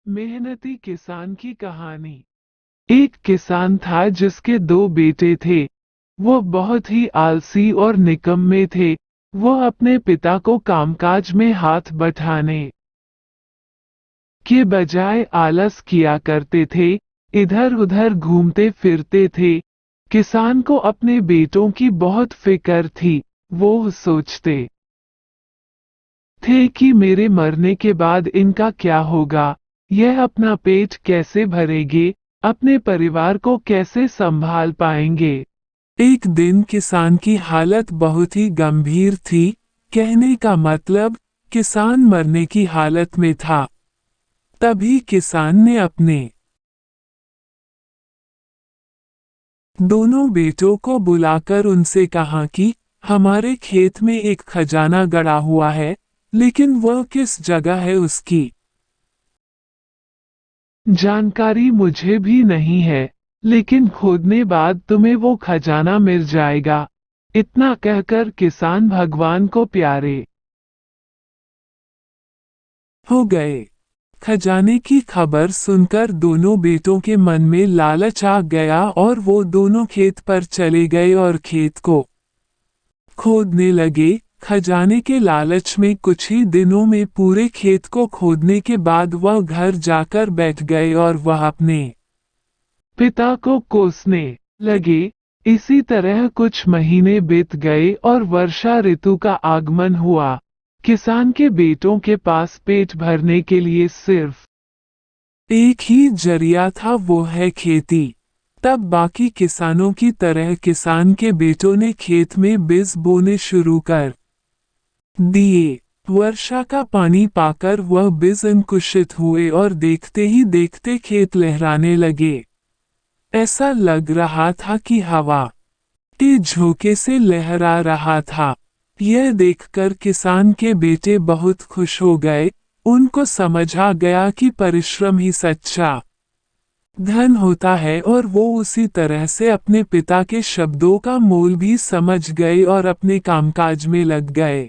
मेहनती किसान की कहानी। एक किसान था जिसके दो बेटे थे। वो बहुत ही आलसी और निकम्मे थे। वो अपने पिता को कामकाज में हाथ बटाने के बजाय आलस किया करते थे, इधर उधर घूमते फिरते थे। किसान को अपने बेटों की बहुत फिक्र थी। वो सोचते थे कि मेरे मरने के बाद इनका क्या होगा, यह अपना पेट कैसे भरेंगे, अपने परिवार को कैसे संभाल पाएंगे। एक दिन किसान की हालत बहुत ही गंभीर थी। कहने का मतलब, किसान मरने की हालत में था। तभी किसान ने अपने दोनों बेटों को बुलाकर उनसे कहा कि हमारे खेत में एक खजाना गड़ा हुआ है, लेकिन वह किस जगह है उसकी जानकारी मुझे भी नहीं है, लेकिन खोदने बाद तुम्हें वो खजाना मिल जाएगा। इतना कहकर किसान भगवान को प्यारे हो गए। खजाने की खबर सुनकर दोनों बेटों के मन में लालच आ गया और वो दोनों खेत पर चले गए और खेत को खोदने लगे। खजाने के लालच में कुछ ही दिनों में पूरे खेत को खोदने के बाद वह घर जाकर बैठ गए और वह अपने पिता को कोसने लगे। इसी तरह कुछ महीने बीत गए और वर्षा ऋतु का आगमन हुआ। किसान के बेटों के पास पेट भरने के लिए सिर्फ एक ही जरिया था, वो है खेती। तब बाकी किसानों की तरह किसान के बेटों ने खेत में बीज बोने शुरू कर दिए। वर्षा का पानी पाकर वह बीज अंकुशित हुए और देखते ही देखते खेत लहराने लगे। ऐसा लग रहा था कि हवा के झोंके से लहरा रहा था। यह देखकर किसान के बेटे बहुत खुश हो गए। उनको समझ आ गया कि परिश्रम ही सच्चा धन होता है और वो उसी तरह से अपने पिता के शब्दों का मोल भी समझ गए और अपने कामकाज में लग गए।